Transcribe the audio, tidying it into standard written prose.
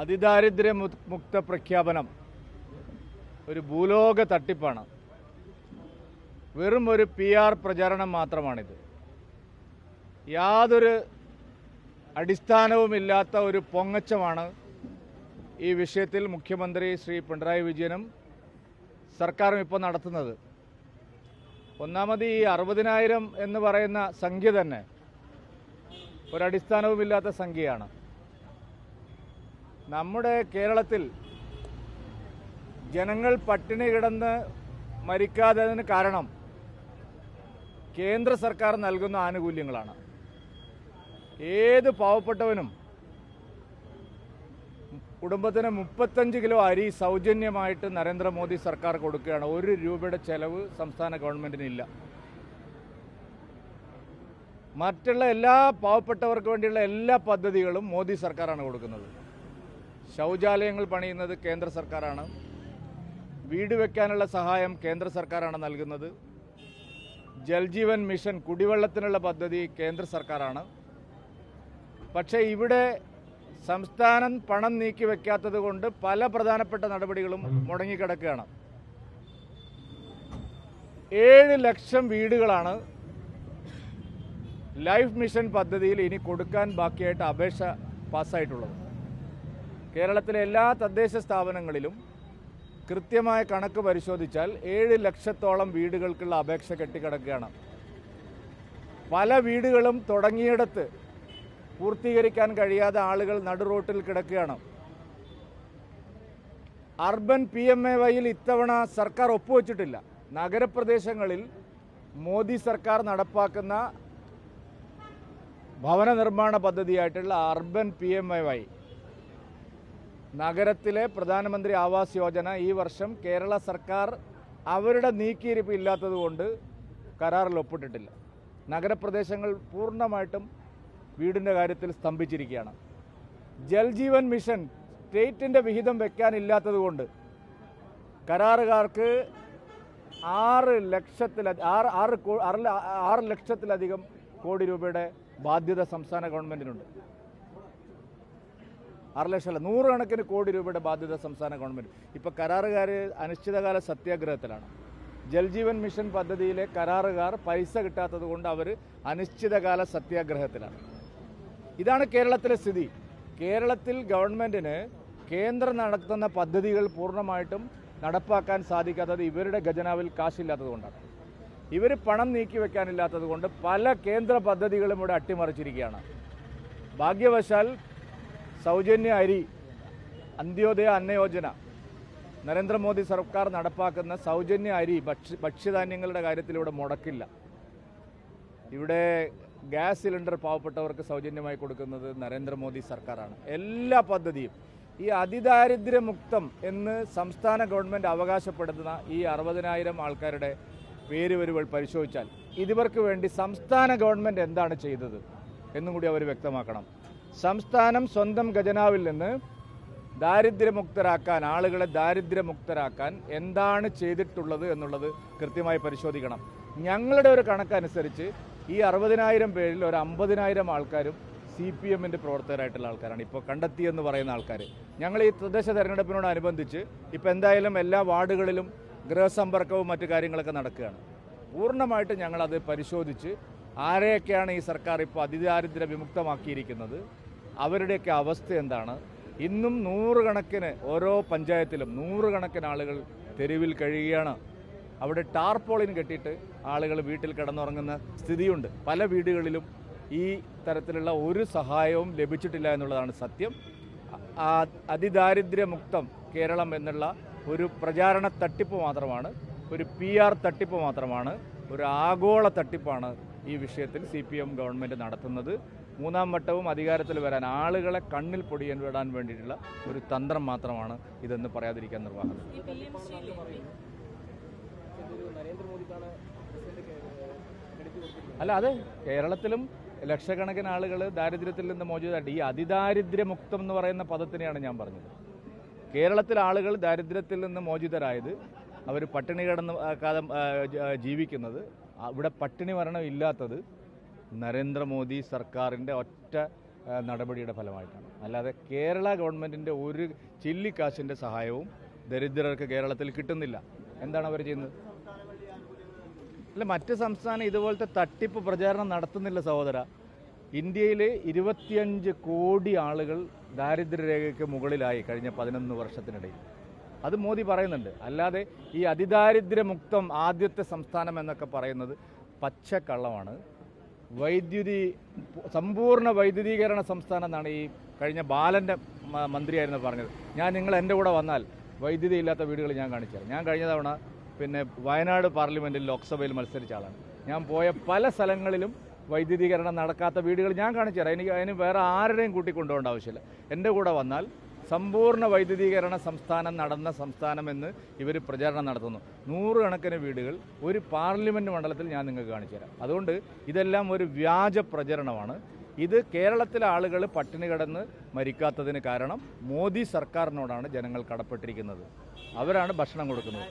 അതിദാരിദ്ര്യ മുക്ത പ്രഖ്യാപനം ഒരു ഭൂലോക തട്ടിപ്പാണ്. വെറും ഒരു PR പ്രചാരണം മാത്രമാണിത്. യാതൊരു അടിസ്ഥാനവുമില്ലാത്ത ഒരു പൊങ്ങച്ചമാണ് ഈ വിഷയത്തിൽ മുഖ്യമന്ത്രി ശ്രീ പിണറായി വിജയനും സർക്കാരും ഇപ്പോൾ നടത്തുന്നത്. ഒന്നാമത് ഈ 60,000 എന്ന് പറയുന്ന സംഖ്യ തന്നെ ഒരടിസ്ഥാനവുമില്ലാത്ത സംഖ്യയാണ്. നമ്മുടെ കേരളത്തിൽ ജനങ്ങൾ പട്ടിണി കിടന്ന് മരിക്കാത്തതിന് കാരണം കേന്ദ്ര സർക്കാർ നൽകുന്ന ആനുകൂല്യങ്ങളാണ്. ഏത് പാവപ്പെട്ടവനും കുടുംബത്തിന് 35 കിലോ അരി സൗജന്യമായിട്ട് നരേന്ദ്രമോദി സർക്കാർ കൊടുക്കുകയാണ്. 1 രൂപയുടെ ചെലവ് സംസ്ഥാന ഗവൺമെൻറ്റിനില്ല. മറ്റുള്ള എല്ലാ പാവപ്പെട്ടവർക്ക് വേണ്ടിയുള്ള എല്ലാ പദ്ധതികളും മോദി സർക്കാരാണ് കൊടുക്കുന്നത്. ശൗചാലയങ്ങൾ പണിയുന്നത് കേന്ദ്ര സർക്കാരാണ്. വീട് വയ്ക്കാനുള്ള സഹായം കേന്ദ്ര സർക്കാരാണ് നൽകുന്നത്. ജൽജീവൻ മിഷൻ കുടിവെള്ളത്തിനുള്ള പദ്ധതി കേന്ദ്ര സർക്കാരാണ്. പക്ഷേ ഇവിടെ സംസ്ഥാനം പണം നീക്കി വയ്ക്കാത്തത് കൊണ്ട് പല പ്രധാനപ്പെട്ട നടപടികളും മുടങ്ങിക്കിടക്കുകയാണ്. 7 ലക്ഷം വീടുകളാണ് ലൈഫ് മിഷൻ പദ്ധതിയിൽ ഇനി കൊടുക്കാൻ ബാക്കിയായിട്ട് അപേക്ഷ പാസ്സായിട്ടുള്ളത്. കേരളത്തിലെ എല്ലാ തദ്ദേശ സ്ഥാപനങ്ങളിലും കൃത്യമായ കണക്ക് പരിശോധിച്ചാൽ 7 ലക്ഷത്തോളം വീടുകൾക്കുള്ള അപേക്ഷ കെട്ടിക്കിടക്കുകയാണ്. പല വീടുകളും തുടങ്ങിയിടത്ത് പൂർത്തീകരിക്കാൻ കഴിയാതെ ആളുകൾ നടുറോട്ടിൽ കിടക്കുകയാണ്. അർബൻ PMAYയിൽ ഇത്തവണ സർക്കാർ ഒപ്പുവെച്ചിട്ടില്ല. നഗരപ്രദേശങ്ങളിൽ മോദി സർക്കാർ നടപ്പാക്കുന്ന ഭവന നിർമ്മാണ പദ്ധതിയായിട്ടുള്ള അർബൻ PMAY, നഗരത്തിലെ പ്രധാനമന്ത്രി ആവാസ് യോജന ഈ വർഷം കേരള സർക്കാർ അവരുടെ നീക്കിയിരിപ്പ് ഇല്ലാത്തതുകൊണ്ട് കരാറിൽ ഒപ്പിട്ടിട്ടില്ല. നഗരപ്രദേശങ്ങൾ പൂർണ്ണമായിട്ടും വീടിൻ്റെ കാര്യത്തിൽ സ്തംഭിച്ചിരിക്കുകയാണ്. ജൽജീവൻ മിഷൻ സ്റ്റേറ്റിൻ്റെ വിഹിതം വെക്കാനില്ലാത്തതുകൊണ്ട് കരാറുകാർക്ക് 6 ലക്ഷത്തിലധികം കോടി രൂപയുടെ ബാധ്യത സംസ്ഥാന ഗവൺമെൻറ്റിനുണ്ട്. 6 ലക്ഷമല്ല, 100 കണക്കിന് കോടി രൂപയുടെ ബാധ്യത സംസ്ഥാന ഗവൺമെൻറ്. ഇപ്പോൾ കരാറുകാർ അനിശ്ചിതകാല സത്യാഗ്രഹത്തിലാണ്. ജൽജീവൻ മിഷൻ പദ്ധതിയിലെ കരാറുകാർ പൈസ കിട്ടാത്തത് കൊണ്ട് അവർ അനിശ്ചിതകാല സത്യാഗ്രഹത്തിലാണ്. ഇതാണ് കേരളത്തിലെ സ്ഥിതി. കേരളത്തിൽ ഗവൺമെൻറ്റിന് കേന്ദ്രം നടത്തുന്ന പദ്ധതികൾ പൂർണ്ണമായിട്ടും നടപ്പാക്കാൻ സാധിക്കാത്തത് ഇവരുടെ ഖജനാവിൽ കാശില്ലാത്തത് കൊണ്ടാണ്. ഇവർ പണം നീക്കി വെക്കാനില്ലാത്തത് കൊണ്ട് പല കേന്ദ്ര പദ്ധതികളും ഇവിടെ അട്ടിമറിച്ചിരിക്കുകയാണ്. ഭാഗ്യവശാൽ സൗജന്യ അരി, അന്ത്യോദയ അന്നയോജന, നരേന്ദ്രമോദി സർക്കാർ നടപ്പാക്കുന്ന സൗജന്യ അരി, ഭക്ഷ്യധാന്യങ്ങളുടെ കാര്യത്തിൽ ഇവിടെ മുടക്കില്ല. ഇവിടെ ഗ്യാസ് സിലിണ്ടർ പാവപ്പെട്ടവർക്ക് സൗജന്യമായി കൊടുക്കുന്നത് നരേന്ദ്രമോദി സർക്കാരാണ്. എല്ലാ പദ്ധതിയും ഈ അതിദാരിദ്ര്യമുക്തം എന്ന് സംസ്ഥാന ഗവൺമെൻറ് അവകാശപ്പെടുന്ന ഈ 60,000 ആൾക്കാരുടെ പേരുവരുകൾ പരിശോധിച്ചാൽ ഇതിവർക്ക് വേണ്ടി സംസ്ഥാന ഗവൺമെൻറ് എന്താണ് ചെയ്തത് എന്നും കൂടി അവർ വ്യക്തമാക്കണം. സംസ്ഥാനം സ്വന്തം ഖജനാവിൽ നിന്ന് ദാരിദ്ര്യമുക്തരാക്കാൻ, ആളുകളെ ദാരിദ്ര്യമുക്തരാക്കാൻ എന്താണ് ചെയ്തിട്ടുള്ളത് എന്നുള്ളത് കൃത്യമായി പരിശോധിക്കണം. ഞങ്ങളുടെ ഒരു കണക്കനുസരിച്ച് ഈ 60,000 പേരിൽ ഒരു 50,000 ആൾക്കാരും CPMൻ്റെ പ്രവർത്തകരായിട്ടുള്ള ആൾക്കാരാണ് ഇപ്പോൾ കണ്ടെത്തിയെന്ന് പറയുന്ന ആൾക്കാർ. ഞങ്ങൾ ഈ തദ്ദേശ തെരഞ്ഞെടുപ്പിനോടനുബന്ധിച്ച് ഇപ്പോൾ എന്തായാലും എല്ലാ വാർഡുകളിലും ഗൃഹസമ്പർക്കവും മറ്റു കാര്യങ്ങളൊക്കെ നടക്കുകയാണ്. പൂർണ്ണമായിട്ട് ഞങ്ങളത് പരിശോധിച്ച് ആരെയൊക്കെയാണ് ഈ സർക്കാർ ഇപ്പോൾ അതിദാരിദ്ര്യ വിമുക്തമാക്കിയിരിക്കുന്നത്, അവരുടെയൊക്കെ അവസ്ഥ എന്താണ്. ഇന്നും 100 കണക്കിന് ഓരോ പഞ്ചായത്തിലും 100 കണക്കിന് ആളുകൾ തെരുവിൽ കഴിയുകയാണ്. അവിടെ ടാർപോളിൻ കെട്ടിയിട്ട് ആളുകൾ വീട്ടിൽ കിടന്നുറങ്ങുന്ന സ്ഥിതിയുണ്ട്. പല വീടുകളിലും ഈ തരത്തിലുള്ള ഒരു സഹായവും ലഭിച്ചിട്ടില്ല എന്നുള്ളതാണ് സത്യം. അതിദാരിദ്ര്യമുക്തം കേരളം എന്നുള്ള ഒരു പ്രചാരണ തട്ടിപ്പ് മാത്രമാണ്, ഒരു PR തട്ടിപ്പ് മാത്രമാണ്, ഒരു ആഗോള തട്ടിപ്പാണ് ഈ വിഷയത്തിൽ CPM ഗവൺമെൻറ് നടത്തുന്നത്. 3ാം വട്ടവും അധികാരത്തിൽ വരാൻ ആളുകളെ കണ്ണിൽ പൊടിയാൻ വിടാൻ വേണ്ടിയിട്ടുള്ള ഒരു തന്ത്രം മാത്രമാണ് ഇതെന്ന് പറയാതിരിക്കാൻ നിർവാഹം. അല്ല, അതെ, കേരളത്തിലും ലക്ഷക്കണക്കിന് ആളുകൾ ദാരിദ്ര്യത്തിൽ നിന്ന് മോചിതമായിട്ട്, ഈ അതിദാരിദ്ര്യമുക്തം എന്ന് പറയുന്ന പദത്തിനെയാണ് ഞാൻ പറഞ്ഞത്. കേരളത്തിൽ ആളുകൾ ദാരിദ്ര്യത്തിൽ നിന്ന് മോചിതരായത്, അവർ പട്ടിണി കിടന്ന് കാലം ജീവിക്കുന്നത്, ഇവിടെ പട്ടിണി മരണം ഇല്ലാത്തത് നരേന്ദ്രമോദി സർക്കാരിൻ്റെ ഒറ്റ നടപടിയുടെ ഫലമായിട്ടാണ്. അല്ലാതെ കേരള ഗവൺമെൻറ്റിൻ്റെ ഒരു ചില്ലിക്കാശിൻ്റെ സഹായവും ദരിദ്രർക്ക് കേരളത്തിൽ കിട്ടുന്നില്ല. എന്താണ് അവർ ചെയ്യുന്നത്? അല്ല, മറ്റ് സംസ്ഥാനം ഇതുപോലത്തെ തട്ടിപ്പ് പ്രചാരണം നടത്തുന്നില്ല സഹോദര. ഇന്ത്യയിൽ 25 കോടി ആളുകൾ ദാരിദ്ര്യരേഖയ്ക്ക് മുകളിലായി കഴിഞ്ഞ 11 വർഷത്തിനിടയിൽ. അത് മോദി പറയുന്നുണ്ട്. അല്ലാതെ ഈ അതിദാരിദ്ര്യമുക്തം ആദ്യത്തെ സംസ്ഥാനം എന്നൊക്കെ പറയുന്നത് പച്ചക്കള്ളമാണ്. സമ്പൂർണ്ണ വൈദ്യുതീകരണ സംസ്ഥാനം എന്നാണ് ഈ കഴിഞ്ഞ ബാലൻ്റെ മന്ത്രിയായിരുന്നു പറഞ്ഞത്. നിങ്ങൾ എൻ്റെ കൂടെ വന്നാൽ വൈദ്യുതി ഇല്ലാത്ത വീടുകൾ ഞാൻ കാണിച്ചു. ഞാൻ കഴിഞ്ഞ തവണ വയനാട് പാർലമെൻറ്റിൽ ലോക്സഭയിൽ മത്സരിച്ച ആളാണ്. ഞാൻ പോയ പല സ്ഥലങ്ങളിലും വൈദ്യുതീകരണം നടക്കാത്ത വീടുകൾ ഞാൻ കാണിച്ചു തരാം. അതിന് വേറെ ആരുടെയും കൂട്ടിക്കൊണ്ടുപോകേണ്ട ആവശ്യമില്ല. എൻ്റെ കൂടെ വന്നാൽ സമ്പൂർണ്ണ വൈദ്യുതീകരണ സംസ്ഥാനം നടന്ന സംസ്ഥാനമെന്ന് ഇവർ പ്രചാരണം നടത്തുന്നു. 100 കണക്കിന് വീടുകൾ ഒരു പാർലമെൻറ്റ് മണ്ഡലത്തിൽ ഞാൻ നിങ്ങൾക്ക് കാണിച്ചു തരാം. അതുകൊണ്ട് ഇതെല്ലാം ഒരു വ്യാജ പ്രചരണമാണ്. ഇത് കേരളത്തിലെ ആളുകൾ പട്ടിണി കിടന്ന് മരിക്കാത്തതിന് കാരണം മോദി സർക്കാരിനോടാണ് ജനങ്ങൾ കടപ്പെട്ടിരിക്കുന്നത്. അവരാണ് ഭക്ഷണം കൊടുക്കുന്നത്.